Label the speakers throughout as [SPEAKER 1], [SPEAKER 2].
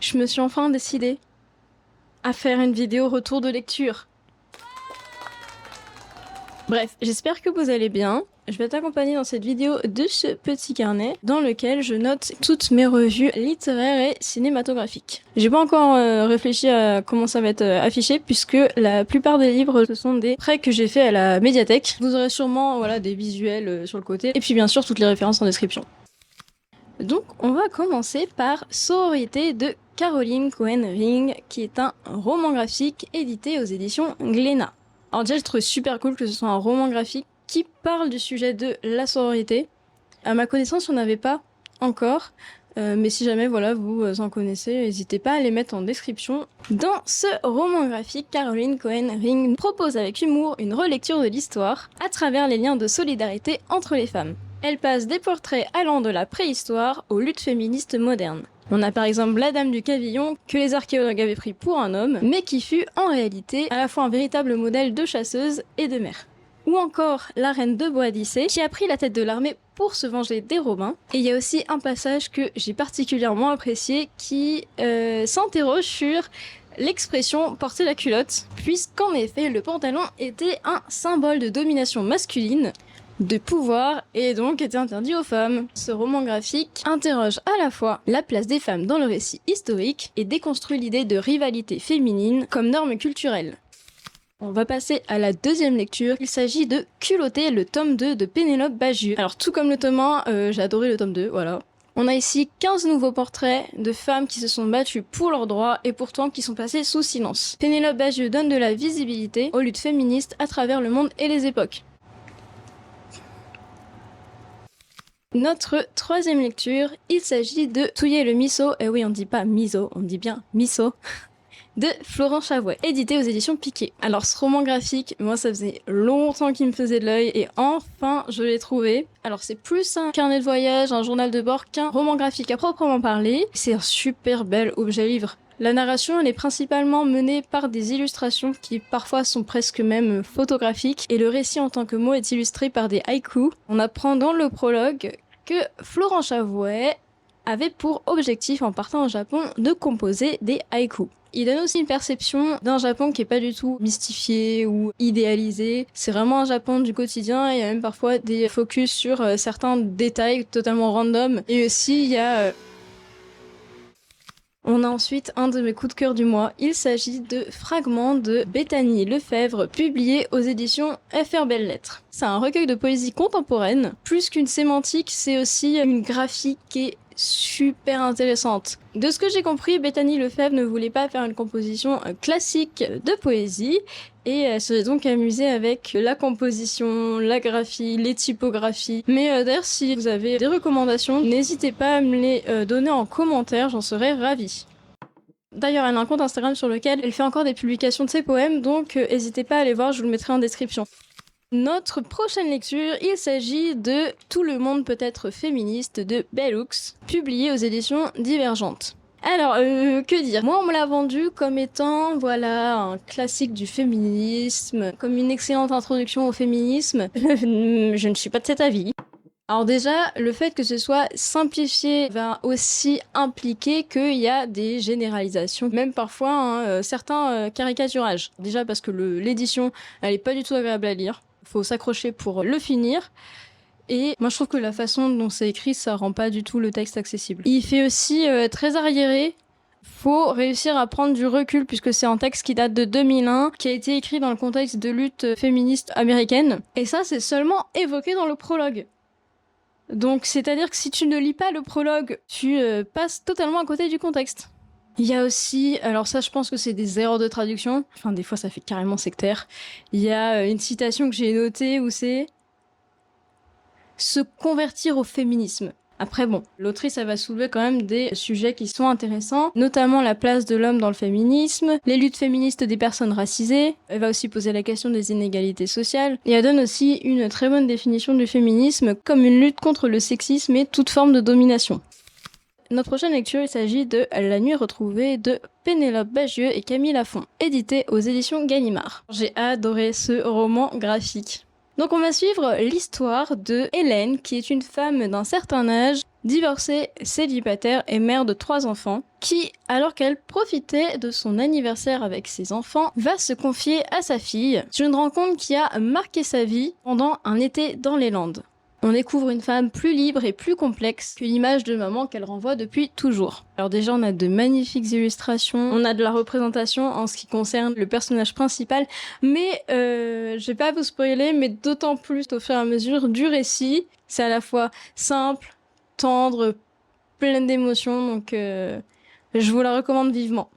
[SPEAKER 1] je me suis enfin décidée à faire une vidéo retour de lecture. Bref, j'espère que vous allez bien. Je vais t'accompagner dans cette vidéo de ce petit carnet dans lequel je note toutes mes revues littéraires et cinématographiques. J'ai pas encore réfléchi à comment ça va être affiché puisque la plupart des livres ce sont des prêts que j'ai fait à la médiathèque. Vous aurez sûrement des visuels sur le côté et puis bien sûr toutes les références en description. Donc on va commencer par Sororité de Caroline Cohen Ring qui est un roman graphique édité aux éditions Glénat. Alors déjà je trouve super cool que ce soit un roman graphique qui parle du sujet de la sororité. À ma connaissance, il n'y en avait pas encore, mais si jamais vous en connaissez, n'hésitez pas à les mettre en description. Dans ce roman graphique, Caroline Cohen Ring propose avec humour une relecture de l'histoire à travers les liens de solidarité entre les femmes. Elle passe des portraits allant de la préhistoire aux luttes féministes modernes. On a par exemple la dame du Cavillon, que les archéologues avaient pris pour un homme, mais qui fut en réalité à la fois un véritable modèle de chasseuse et de mère. Ou encore la reine de Boadicée, qui a pris la tête de l'armée pour se venger des Romains. Et il y a aussi un passage que j'ai particulièrement apprécié qui s'interroge sur l'expression porter la culotte, puisqu'en effet le pantalon était un symbole de domination masculine, de pouvoir et donc était interdit aux femmes. Ce roman graphique interroge à la fois la place des femmes dans le récit historique et déconstruit l'idée de rivalité féminine comme norme culturelle. On va passer à la deuxième lecture. Il s'agit de Culotter, le tome 2 de Pénélope Bagieux. Alors tout comme le tome 1, j'ai adoré le tome 2, voilà. On a ici 15 nouveaux portraits de femmes qui se sont battues pour leurs droits et pourtant qui sont passées sous silence. Pénélope Bagieux donne de la visibilité aux luttes féministes à travers le monde et les époques. Notre troisième lecture, il s'agit de Touiller le miso, et oui on dit pas miso, on dit bien miso, de Florent Chavouet, édité aux éditions Piquet. Alors ce roman graphique, moi ça faisait longtemps qu'il me faisait de l'œil et enfin je l'ai trouvé. Alors c'est plus un carnet de voyage, un journal de bord qu'un roman graphique à proprement parler. C'est un super bel objet livre. La narration elle est principalement menée par des illustrations qui parfois sont presque même photographiques et le récit en tant que mot est illustré par des haïkus. On apprend dans le prologue que Florent Chavouet avait pour objectif en partant au Japon de composer des haïkus. Il donne aussi une perception d'un Japon qui est pas du tout mystifié ou idéalisé. C'est vraiment un Japon du quotidien et il y a même parfois des focus sur certains détails totalement random. Et aussi il y a... On a ensuite un de mes coups de cœur du mois. Il s'agit de Fragments de Bethany Lefebvre, publié aux éditions FR Belles Lettres. C'est un recueil de poésie contemporaine. Plus qu'une sémantique, c'est aussi une graphique qui est super intéressante. De ce que j'ai compris, Bethany Lefebvre ne voulait pas faire une composition classique de poésie et elle serait donc amusée avec la composition, la graphie, les typographies. Mais d'ailleurs, si vous avez des recommandations, n'hésitez pas à me les donner en commentaire, j'en serais ravie. D'ailleurs, elle a un compte Instagram sur lequel elle fait encore des publications de ses poèmes, donc n'hésitez pas à aller voir, je vous le mettrai en description. Notre prochaine lecture, il s'agit de Tout le monde peut être féministe de Bell Hooks, publié aux éditions Divergentes. Alors, que dire? Moi, on me l'a vendu comme étant, un classique du féminisme, comme une excellente introduction au féminisme. Je ne suis pas de cet avis. Alors déjà, le fait que ce soit simplifié va aussi impliquer qu'il y a des généralisations, même parfois certains caricaturages. Déjà parce que l'édition, elle est pas du tout agréable à lire. Faut s'accrocher pour le finir. Et moi je trouve que la façon dont c'est écrit, ça rend pas du tout le texte accessible. Il fait aussi très arriéré. Faut réussir à prendre du recul puisque c'est un texte qui date de 2001, qui a été écrit dans le contexte de lutte féministe américaine. Et ça, c'est seulement évoqué dans le prologue. Donc c'est-à-dire que si tu ne lis pas le prologue, tu passes totalement à côté du contexte. Il y a aussi, alors ça je pense que c'est des erreurs de traduction, enfin des fois ça fait carrément sectaire. Il y a une citation que j'ai notée où c'est « se convertir au féminisme ». Après bon, l'autrice elle va soulever quand même des sujets qui sont intéressants, notamment la place de l'homme dans le féminisme, les luttes féministes des personnes racisées, elle va aussi poser la question des inégalités sociales, et elle donne aussi une très bonne définition du féminisme comme une lutte contre le sexisme et toute forme de domination. Notre prochaine lecture, il s'agit de La nuit retrouvée de Pénélope Bagieux et Camille Lafon, édité aux éditions Gallimard. J'ai adoré ce roman graphique. Donc on va suivre l'histoire de Hélène, qui est une femme d'un certain âge, divorcée, célibataire et mère de 3 enfants. qui, alors qu'elle profitait de son anniversaire avec ses enfants, va se confier à sa fille sur une rencontre qui a marqué sa vie pendant un été dans les Landes. On découvre une femme plus libre et plus complexe que l'image de maman qu'elle renvoie depuis toujours. Alors déjà, on a de magnifiques illustrations, on a de la représentation en ce qui concerne le personnage principal, mais je vais pas vous spoiler, mais d'autant plus au fur et à mesure du récit. C'est à la fois simple, tendre, plein d'émotions, donc je vous la recommande vivement.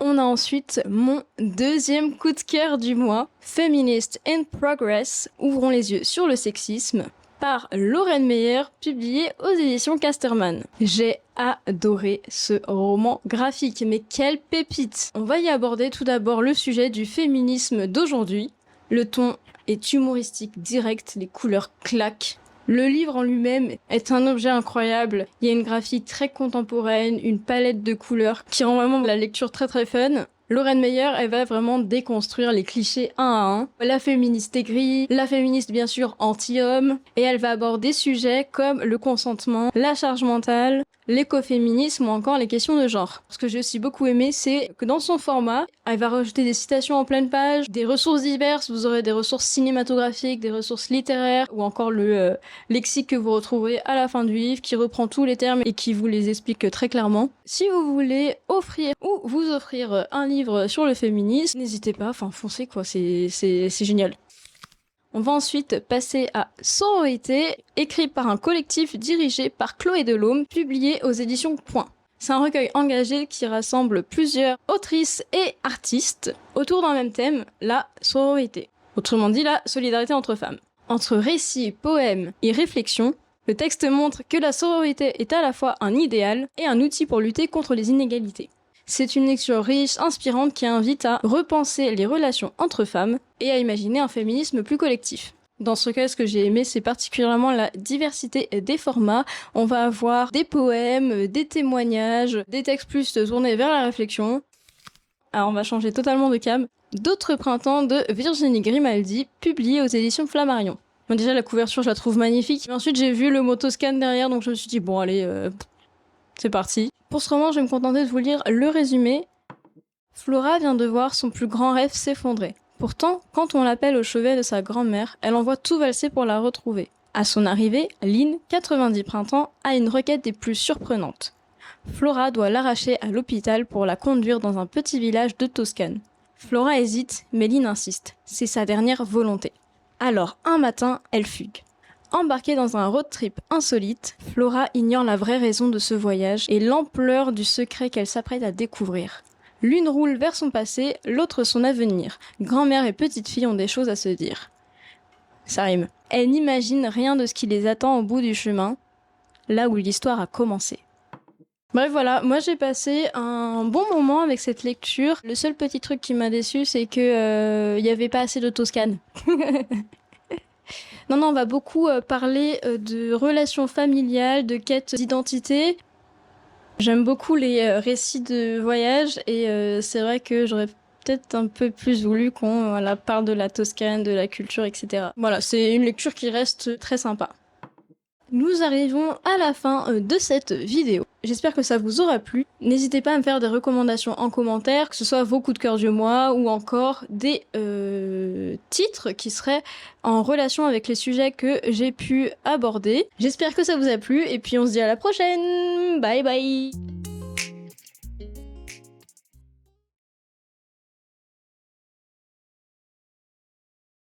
[SPEAKER 1] On a ensuite mon deuxième coup de cœur du mois, Feminist in Progress, ouvrons les yeux sur le sexisme, par Lauren Meyer, publié aux éditions Casterman. J'ai adoré ce roman graphique, mais quelle pépite! On va y aborder tout d'abord le sujet du féminisme d'aujourd'hui. Le ton est humoristique, direct, les couleurs claquent. Le livre en lui-même est un objet incroyable. Il y a une graphie très contemporaine, une palette de couleurs qui rend vraiment la lecture très très fun. Lauren Meyer, elle va vraiment déconstruire les clichés un à un. La féministe aigrie, la féministe bien sûr anti-homme, et elle va aborder des sujets comme le consentement, la charge mentale, l'écoféminisme ou encore les questions de genre. Ce que j'ai aussi beaucoup aimé, c'est que dans son format, elle va rajouter des citations en pleine page, des ressources diverses, vous aurez des ressources cinématographiques, des ressources littéraires, ou encore le lexique que vous retrouverez à la fin du livre, qui reprend tous les termes et qui vous les explique très clairement. Si vous voulez offrir ou vous offrir un livre sur le féminisme, n'hésitez pas, enfin foncez quoi, c'est génial. On va ensuite passer à Sororité, écrit par un collectif dirigé par Chloé Delhomme, publié aux éditions Point. C'est un recueil engagé qui rassemble plusieurs autrices et artistes autour d'un même thème, la sororité. Autrement dit, la solidarité entre femmes. Entre récits, poèmes et réflexions, le texte montre que la sororité est à la fois un idéal et un outil pour lutter contre les inégalités. C'est une lecture riche, inspirante qui invite à repenser les relations entre femmes et à imaginer un féminisme plus collectif. Dans ce cas, ce que j'ai aimé, c'est particulièrement la diversité des formats. On va avoir des poèmes, des témoignages, des textes plus tournés vers la réflexion. Alors on va changer totalement de cam. D'autres printemps de Virginie Grimaldi, publié aux éditions Flammarion. Bon, déjà la couverture, je la trouve magnifique. Mais ensuite, j'ai vu le mot Toscane derrière, donc je me suis dit, bon allez, c'est parti. Pour ce roman, je vais me contenter de vous lire le résumé. Flora vient de voir son plus grand rêve s'effondrer. Pourtant, quand on l'appelle au chevet de sa grand-mère, elle envoie tout valser pour la retrouver. À son arrivée, Lynn, 90 printemps, a une requête des plus surprenantes. Flora doit l'arracher à l'hôpital pour la conduire dans un petit village de Toscane. Flora hésite, mais Lynn insiste. C'est sa dernière volonté. Alors, un matin, elle fugue. Embarquée dans un road trip insolite, Flora ignore la vraie raison de ce voyage et l'ampleur du secret qu'elle s'apprête à découvrir. L'une roule vers son passé, l'autre son avenir. Grand-mère et petite-fille ont des choses à se dire. Ça rime. Elle n'imagine rien de ce qui les attend au bout du chemin, là où l'histoire a commencé. Bref, voilà, moi j'ai passé un bon moment avec cette lecture. Le seul petit truc qui m'a déçu, c'est que y avait pas assez de Toscane. Non, on va beaucoup parler de relations familiales, de quête d'identité. J'aime beaucoup les récits de voyage et c'est vrai que j'aurais peut-être un peu plus voulu qu'on parle de la Toscane, de la culture, etc. Voilà, c'est une lecture qui reste très sympa. Nous arrivons à la fin de cette vidéo. J'espère que ça vous aura plu. N'hésitez pas à me faire des recommandations en commentaire, que ce soit vos coups de cœur du mois ou encore des titres qui seraient en relation avec les sujets que j'ai pu aborder. J'espère que ça vous a plu et puis on se dit à la prochaine. Bye bye.